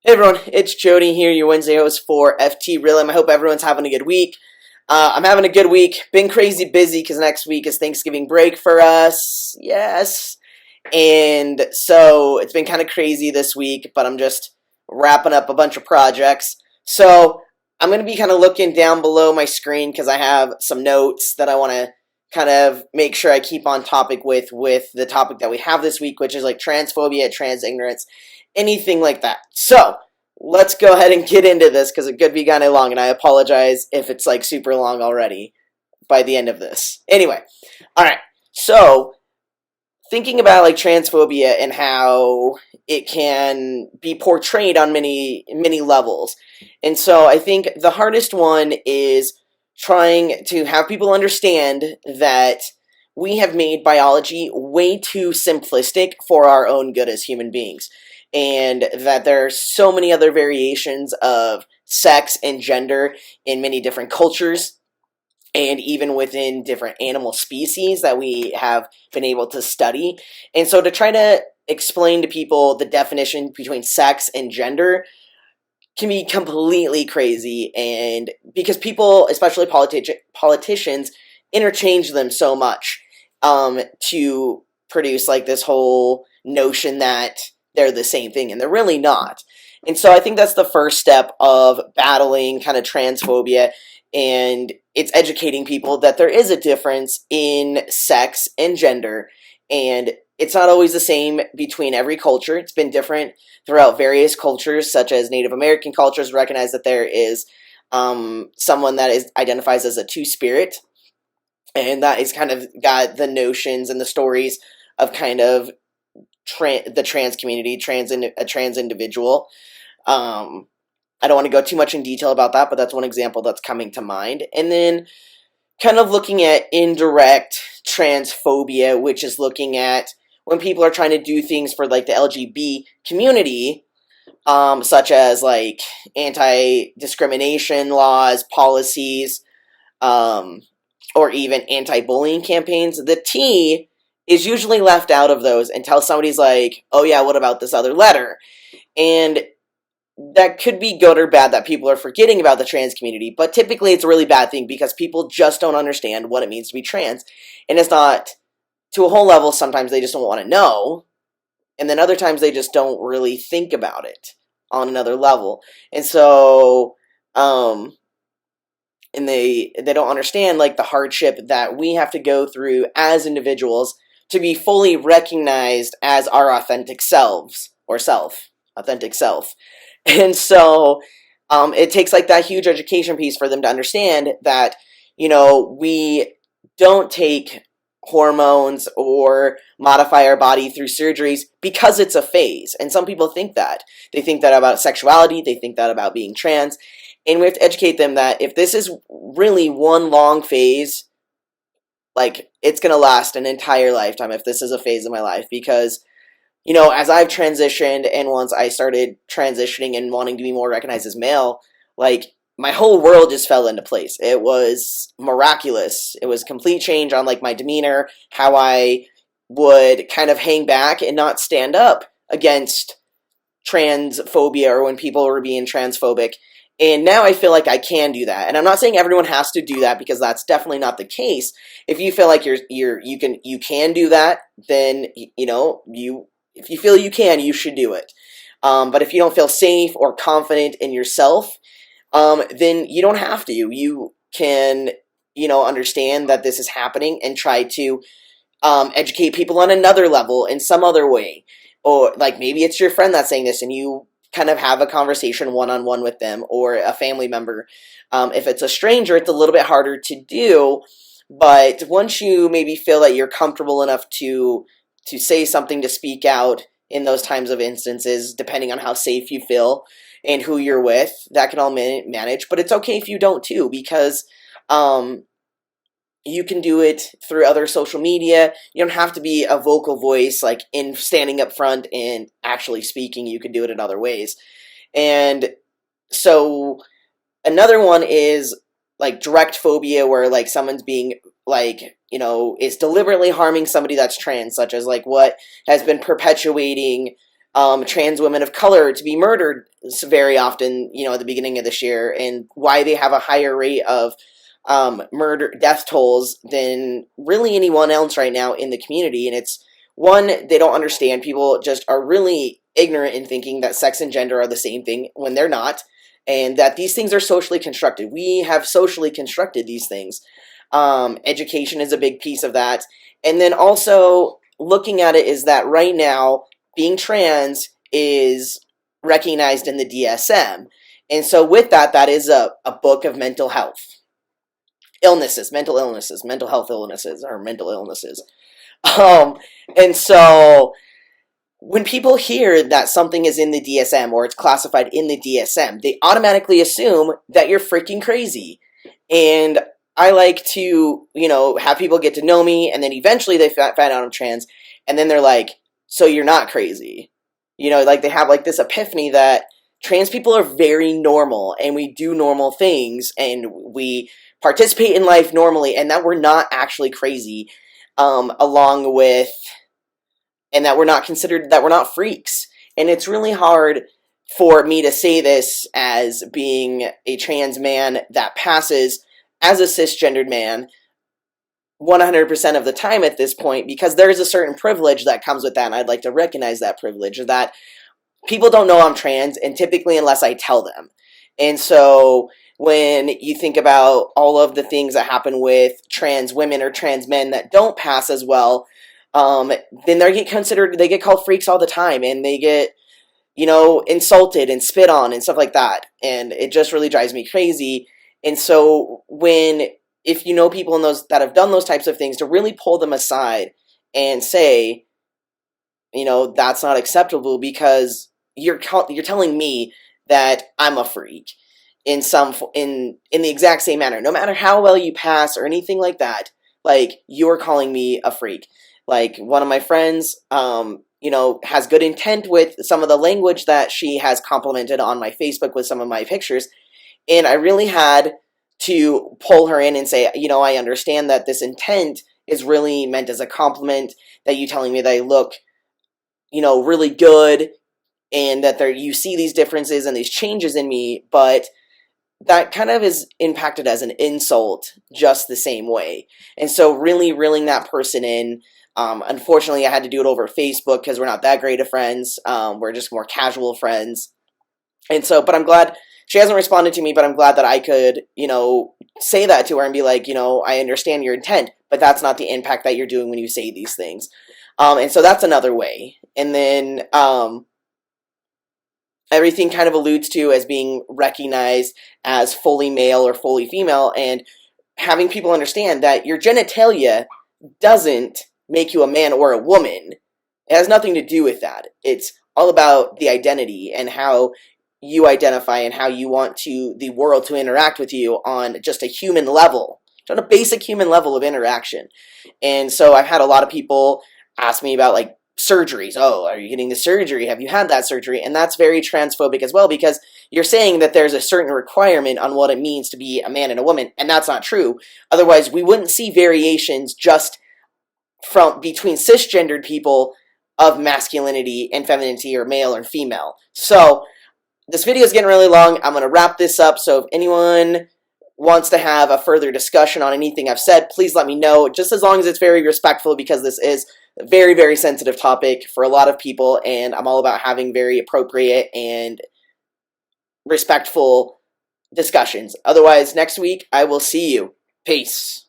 Hey everyone, it's Jody here, your Wednesday host for FTRealM. I hope everyone's having a good week. I'm having a good week. Been crazy busy because next week is Thanksgiving break for us. Yes. And so it's been kind of crazy this week, but I'm just wrapping up a bunch of projects. So I'm going to be kind of looking down below my screen because I have some notes that I want to kind of make sure I keep on topic with the topic that we have this week, which is like transphobia, trans ignorance, anything like that. So let's go ahead and get into this because it could be kind of long, and I apologize if it's like super long already by the end of this. Anyway, all right. So thinking about like transphobia and how it can be portrayed on many levels. And so I think the hardest one is trying to have people understand that we have made biology way too simplistic for our own good as human beings, and that there are so many other variations of sex and gender in many different cultures and even within different animal species that we have been able to study. And so to try to explain to people the definition between sex and gender can be completely crazy, and because people, especially politicians, interchange them so much to produce like this whole notion that they're the same thing, and they're really not. And so I think that's the first step of battling kind of transphobia, and it's educating people that there is a difference in sex and gender, and it's not always the same between every culture. It's been different throughout various cultures, such as Native American cultures, recognize that there is someone that identifies as a two-spirit, and that is kind of got the notions and the stories of kind of the trans community, a trans individual. I don't want to go too much in detail about that, but that's one example that's coming to mind. And then kind of looking at indirect transphobia, which is looking at when people are trying to do things for like the LGBT community, such as like anti-discrimination laws, policies, or even anti-bullying campaigns. The T is usually left out of those until somebody's like, oh yeah, what about this other letter? And that could be good or bad that people are forgetting about the trans community, but typically it's a really bad thing because people just don't understand what it means to be trans. And it's not to a whole level. Sometimes they just don't want to know, and then other times they just don't really think about it on another level. And so and they don't understand like the hardship that we have to go through as individuals to be fully recognized as our authentic selves, or authentic self. And so it takes like that huge education piece for them to understand that, we don't take hormones or modify our body through surgeries because it's a phase. And some people think that. They think that about sexuality, they think that about being trans. And we have to educate them that if this is really one long phase, like it's going to last an entire lifetime if this is a phase of my life. Because as I've transitioned, and once I started transitioning and wanting to be more recognized as male, like my whole world just fell into place. It was miraculous. It was a complete change on like my demeanor, how I would kind of hang back and not stand up against transphobia or when people were being transphobic. And now I feel like I can do that. And I'm not saying everyone has to do that, because that's definitely not the case. If you feel like you can do that, then if you feel you can, you should do it. But if you don't feel safe or confident in yourself, then you don't have to. You can, understand that this is happening and try to educate people on another level in some other way. Or like maybe it's your friend that's saying this and you kind of have a conversation one-on-one with them, or a family member. If it's a stranger, it's a little bit harder to do. But once you maybe feel that you're comfortable enough to say something, to speak out in those times of instances, depending on how safe you feel and who you're with, that can all manage. But it's okay if you don't too, because you can do it through other social media. You don't have to be a vocal voice, like in standing up front and actually speaking. You can do it in other ways. And so another one is like direct phobia, where like someone's being like, is deliberately harming somebody that's trans, such as like what has been perpetuating trans women of color to be murdered very often, at the beginning of this year, and why they have a higher rate of murder death tolls than really anyone else right now in the community. And it's one, they don't understand. People just are really ignorant in thinking that sex and gender are the same thing when they're not, and that these things are socially constructed. We have socially constructed these things. Education is a big piece of that. And then also looking at it is that right now being trans is recognized in the DSM. And so with that, that is a book of mental health illnesses, mental health illnesses, or mental illnesses. And so when people hear that something is in the DSM or it's classified in the DSM, they automatically assume that you're freaking crazy. And I like to, have people get to know me, and then eventually they find out I'm trans, and then they're like, so you're not crazy. Like they have like this epiphany that trans people are very normal, and we do normal things, and we participate in life normally, and that we're not actually crazy, along with, and that we're not freaks. And it's really hard for me to say this as being a trans man that passes as a cisgendered man 100% of the time at this point, because there is a certain privilege that comes with that, and I'd like to recognize that privilege, that people don't know I'm trans, and typically unless I tell them. And so when you think about all of the things that happen with trans women or trans men that don't pass as well, then they get called freaks all the time, and they get, insulted and spit on and stuff like that. And it just really drives me crazy. And so if you know people that have done those types of things, to really pull them aside and say, that's not acceptable, because you're telling me that I'm a freak in the exact same manner, no matter how well you pass or anything like that. Like, you're calling me a freak. Like, one of my friends, has good intent with some of the language that she has complimented on my Facebook with some of my pictures, and I really had to pull her in and say, I understand that this intent is really meant as a compliment, that you telling me that I look, really good, and that you see these differences and these changes in me, but that kind of is impacted as an insult just the same way. And so really reeling that person in, unfortunately I had to do it over Facebook because we're not that great of friends. We're just more casual friends. And so, but I'm glad she hasn't responded to me, but I'm glad that I could, say that to her and be like, I understand your intent, but that's not the impact that you're doing when you say these things. And so that's another way. And then, everything kind of alludes to as being recognized as fully male or fully female, and having people understand that your genitalia doesn't make you a man or a woman. It has nothing to do with that. It's all about the identity and how you identify and how you want the world to interact with you on just a human level, on a basic human level of interaction. And so I've had a lot of people ask me about, like, surgeries. Oh, are you getting the surgery? Have you had that surgery? And that's very transphobic as well, because you're saying that there's a certain requirement on what it means to be a man and a woman, and that's not true. Otherwise, we wouldn't see variations just between cisgendered people of masculinity and femininity, or male or female. So this video is getting really long. I'm going to wrap this up. So if anyone wants to have a further discussion on anything I've said, please let me know, just as long as it's very respectful, because this is a very, very sensitive topic for a lot of people, and I'm all about having very appropriate and respectful discussions. Otherwise, next week, I will see you. Peace.